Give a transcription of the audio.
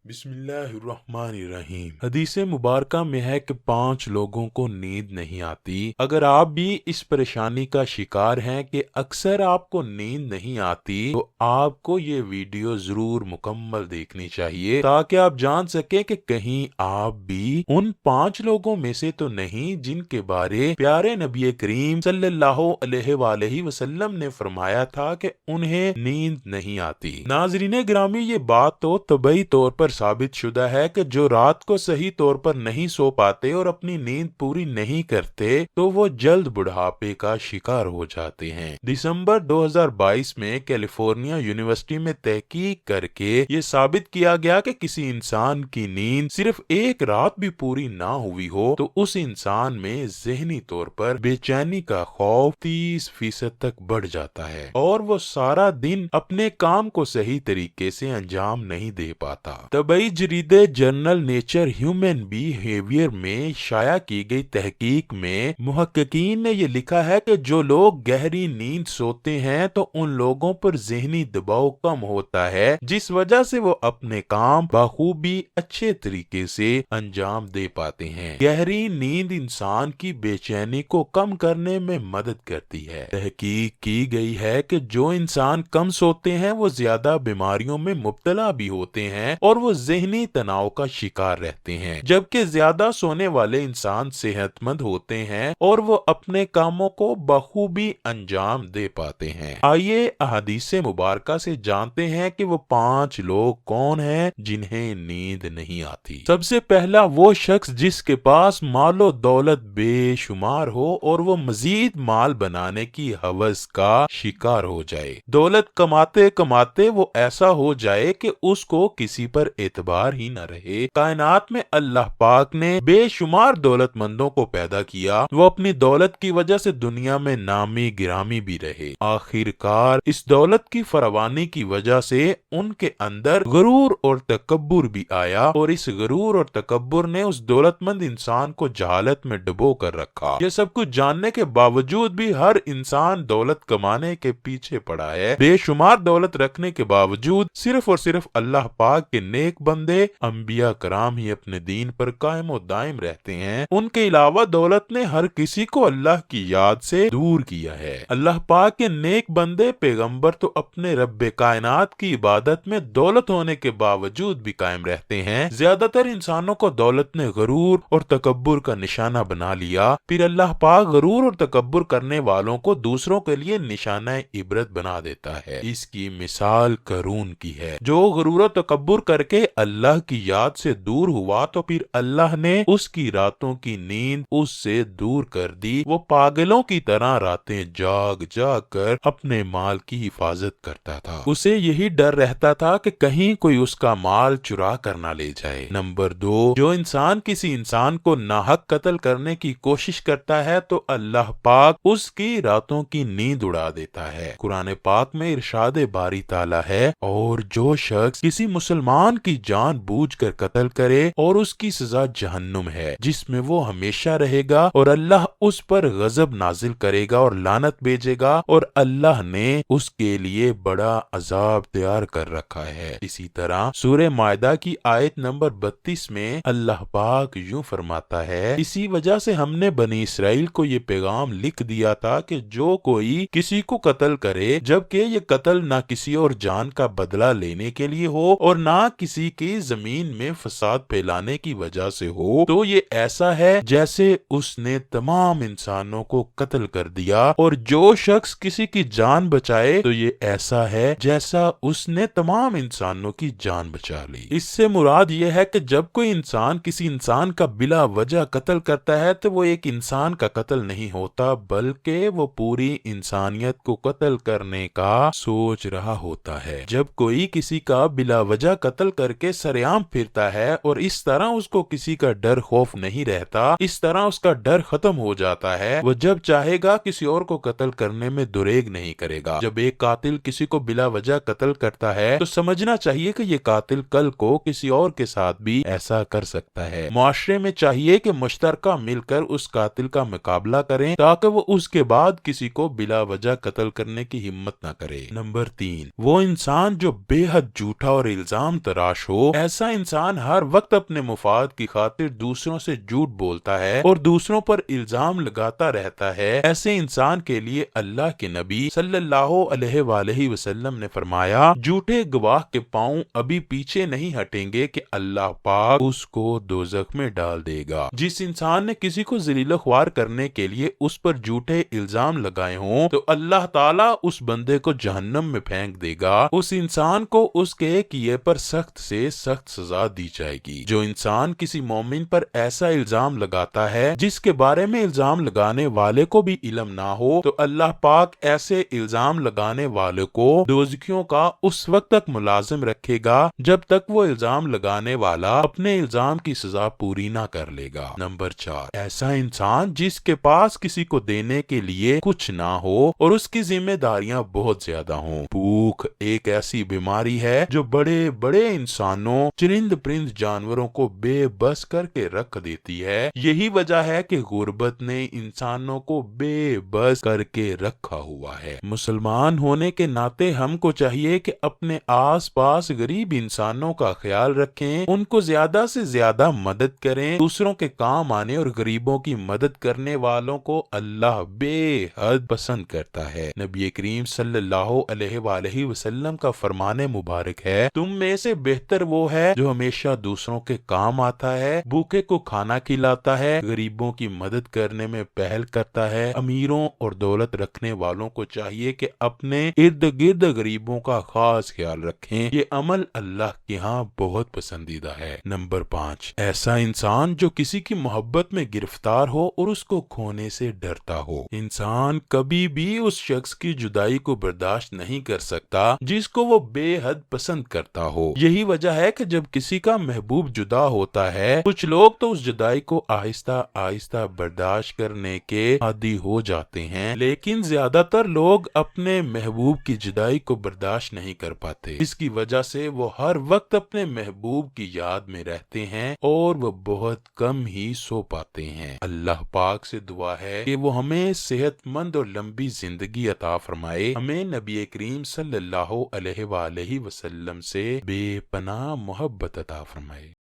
بسم اللہ الرحمن الرحیم۔ حدیث مبارکہ میں ہے کہ 5 لوگوں کو نیند نہیں آتی۔ اگر آپ بھی اس پریشانی کا شکار ہیں کہ اکثر آپ کو نیند نہیں آتی تو آپ کو یہ ویڈیو ضرور مکمل دیکھنی چاہیے تاکہ آپ جان سکیں کہ کہیں آپ بھی ان 5 لوگوں میں سے تو نہیں جن کے بارے پیارے نبی کریم صلی اللہ علیہ وآلہ وسلم نے فرمایا تھا کہ انہیں نیند نہیں آتی۔ ناظرین گرامی، یہ بات تو طبعی طور پر ثابت شدہ ہے کہ جو رات کو صحیح طور پر نہیں سو پاتے اور اپنی نیند پوری نہیں کرتے تو وہ جلد بڑھاپے کا شکار ہو جاتے ہیں۔ دسمبر 2022 میں کیلیفورنیا یونیورسٹی میں تحقیق کر کے یہ ثابت کیا گیا کہ کسی انسان کی نیند صرف ایک رات بھی پوری نہ ہوئی ہو تو اس انسان میں ذہنی طور پر بے چینی کا خوف 30% تک بڑھ جاتا ہے اور وہ سارا دن اپنے کام کو صحیح طریقے سے انجام نہیں دے پاتا۔ طبی جریدے جرنل نیچر ہیومن بیہیویئر میں شائع کی گئی تحقیق میں محققین نے یہ لکھا ہے کہ جو لوگ گہری نیند سوتے ہیں تو ان لوگوں پر ذہنی دباؤ کم ہوتا ہے جس وجہ سے وہ اپنے کام بخوبی اچھے طریقے سے انجام دے پاتے ہیں۔ گہری نیند انسان کی بے چینی کو کم کرنے میں مدد کرتی ہے۔ تحقیق کی گئی ہے کہ جو انسان کم سوتے ہیں وہ زیادہ بیماریوں میں مبتلا بھی ہوتے ہیں اور وہ ذہنی تناؤ کا شکار رہتے ہیں، جبکہ زیادہ سونے والے انسان صحت مند ہوتے ہیں اور وہ اپنے کاموں کو بخوبی انجام دے پاتے ہیں۔ آئیے احادیث مبارکہ سے جانتے ہیں کہ وہ 5 لوگ کون ہیں جنہیں نیند نہیں آتی۔ سب سے پہلا وہ شخص جس کے پاس مال و دولت بے شمار ہو اور وہ مزید مال بنانے کی ہوس کا شکار ہو جائے۔ دولت کماتے کماتے وہ ایسا ہو جائے کہ اس کو کسی پر اعتبار ہی نہ رہے۔ کائنات میں اللہ پاک نے بے شمار دولت مندوں کو پیدا کیا، وہ اپنی دولت کی وجہ سے دنیا میں نامی گرامی بھی رہے۔ آخر کار اس دولت کی فراوانی کی وجہ سے ان کے اندر غرور اور تکبر بھی آیا اور اس غرور اور تکبر نے اس دولت مند انسان کو جہالت میں ڈبو کر رکھا۔ یہ سب کچھ جاننے کے باوجود بھی ہر انسان دولت کمانے کے پیچھے پڑا ہے۔ بے شمار دولت رکھنے کے باوجود صرف اور صرف اللہ پاک کے نیک بندے انبیاء کرام ہی اپنے دین پر قائم و دائم رہتے ہیں۔ ان کے علاوہ دولت نے ہر کسی کو اللہ کی یاد سے دور کیا ہے۔ اللہ پاک کے نیک بندے پیغمبر تو اپنے رب کائنات کی عبادت میں دولت ہونے کے باوجود بھی قائم رہتے ہیں۔ زیادہ تر انسانوں کو دولت نے غرور اور تکبر کا نشانہ بنا لیا، پھر اللہ پاک غرور اور تکبر کرنے والوں کو دوسروں کے لیے نشانہ عبرت بنا دیتا ہے۔ اس کی مثال قارون کی ہے، جو غرور و تکبر کر کے اللہ کی یاد سے دور ہوا تو پھر اللہ نے اس کی راتوں کی نیند اس سے دور کر دی۔ وہ پاگلوں کی طرح راتیں جاگ جاگ کر اپنے مال کی حفاظت کرتا تھا۔ اسے یہی ڈر رہتا تھا کہ کہیں کوئی اس کا مال چرا کر نہ لے جائے۔ نمبر 2، جو انسان کسی انسان کو ناحق قتل کرنے کی کوشش کرتا ہے تو اللہ پاک اس کی راتوں کی نیند اڑا دیتا ہے۔ قرآن پاک میں ارشاد باری تعالیٰ ہے، اور جو شخص کسی مسلمان کی جان بوجھ کر قتل کرے اور اس کی سزا جہنم ہے جس میں وہ ہمیشہ رہے گا، اور اللہ اس پر غضب نازل کرے گا اور لعنت بھیجے گا، اور اللہ نے اس کے لیے بڑا عذاب تیار کر رکھا ہے۔ اسی طرح سورہ مائدہ کی آیت نمبر 32 میں اللہ پاک یوں فرماتا ہے، اسی وجہ سے ہم نے بنی اسرائیل کو یہ پیغام لکھ دیا تھا کہ جو کوئی کسی کو قتل کرے، جبکہ یہ قتل نہ کسی اور جان کا بدلہ لینے کے لیے ہو اور نہ کسی کی زمین میں فساد پھیلانے کی وجہ سے ہو، تو یہ ایسا ہے جیسے اس نے تمام انسانوں کو قتل کر دیا، اور جو شخص کسی کی جان بچائے تو یہ ایسا ہے جیسا اس نے تمام انسانوں کی جان بچا لی۔ اس سے مراد یہ ہے کہ جب کوئی انسان کسی انسان کا بلا وجہ قتل کرتا ہے تو وہ ایک انسان کا قتل نہیں ہوتا، بلکہ وہ پوری انسانیت کو قتل کرنے کا سوچ رہا ہوتا ہے۔ جب کوئی کسی کا بلا وجہ قتل کر کے سرعام پھرتا ہے اور اس طرح اس کو کسی کا ڈر خوف نہیں رہتا، اس طرح اس کا ڈر ختم ہو جاتا ہے، وہ جب چاہے گا کسی اور کو قتل کرنے میں دریغ نہیں کرے گا۔ جب ایک قاتل کسی کو بلا وجہ قتل کرتا ہے تو سمجھنا چاہیے کہ یہ قاتل کل کو کسی اور کے ساتھ بھی ایسا کر سکتا ہے۔ معاشرے میں چاہیے کہ مشترکہ مل کر اس قاتل کا مقابلہ کریں تاکہ وہ اس کے بعد کسی کو بلا وجہ قتل کرنے کی ہمت نہ کرے۔ نمبر 3، وہ انسان جو بے حد جھوٹا اور الزام تراش تلاش ہو۔ ایسا انسان ہر وقت اپنے مفاد کی خاطر دوسروں سے جھوٹ بولتا ہے اور دوسروں پر الزام لگاتا رہتا ہے۔ ایسے انسان کے لیے اللہ کے نبی صلی اللہ علیہ وآلہ وسلم نے فرمایا، جھوٹے گواہ کے پاؤں ابھی پیچھے نہیں ہٹیں گے کہ اللہ پاک اس کو دوزخ میں ڈال دے گا۔ جس انسان نے کسی کو ذلیل و خوار کرنے کے لیے اس پر جھوٹے الزام لگائے ہوں تو اللہ تعالیٰ اس بندے کو جہنم میں پھینک دے گا۔ اس انسان کو اس کے کیے پر سخت سے سخت سزا دی جائے گی۔ جو انسان کسی مومن پر ایسا الزام لگاتا ہے جس کے بارے میں الزام لگانے والے کو بھی علم نہ ہو تو اللہ پاک ایسے الزام لگانے والے کو دوزخیوں کا اس وقت تک ملازم رکھے گا جب تک وہ الزام لگانے والا اپنے الزام کی سزا پوری نہ کر لے گا۔ نمبر 4، ایسا انسان جس کے پاس کسی کو دینے کے لیے کچھ نہ ہو اور اس کی ذمہ داریاں بہت زیادہ ہوں۔ بھوک ایک ایسی بیماری ہے جو بڑے بڑے انسانوں، چرند پرند جانوروں کو بے بس کر کے رکھ دیتی ہے۔ یہی وجہ ہے کہ غربت نے انسانوں کو بے بس کر کے رکھا ہوا ہے۔ مسلمان ہونے کے ناطے ہم کو چاہیے کہ اپنے آس پاس غریب انسانوں کا خیال رکھیں، ان کو زیادہ سے زیادہ مدد کریں۔ دوسروں کے کام آنے اور غریبوں کی مدد کرنے والوں کو اللہ بے حد پسند کرتا ہے۔ نبی کریم صلی اللہ علیہ وآلہ وسلم کا فرمان مبارک ہے، تم میں سے بہتر وہ ہے جو ہمیشہ دوسروں کے کام آتا ہے، بھوکے کو کھانا کھلاتا ہے، غریبوں کی مدد کرنے میں پہل کرتا ہے۔ امیروں اور دولت رکھنے والوں کو چاہیے کہ اپنے ارد گرد غریبوں کا خاص خیال رکھیں، یہ عمل اللہ کے ہاں بہت پسندیدہ ہے۔ نمبر 5، ایسا انسان جو کسی کی محبت میں گرفتار ہو اور اس کو کھونے سے ڈرتا ہو۔ انسان کبھی بھی اس شخص کی جدائی کو برداشت نہیں کر سکتا جس کو وہ بے حد پسند کرتا ہو۔ یہی وجہ ہے کہ جب کسی کا محبوب جدا ہوتا ہے کچھ لوگ تو اس جدائی کو آہستہ آہستہ برداشت کرنے کے عادی ہو جاتے ہیں، لیکن زیادہ تر لوگ اپنے محبوب کی جدائی کو برداشت نہیں کر پاتے۔ اس کی وجہ سے وہ ہر وقت اپنے محبوب کی یاد میں رہتے ہیں اور وہ بہت کم ہی سو پاتے ہیں۔ اللہ پاک سے دعا ہے کہ وہ ہمیں صحت مند اور لمبی زندگی عطا فرمائے، ہمیں نبی کریم صلی اللہ علیہ وآلہ وسلم سے بے پناہ محبت عطا فرمائے۔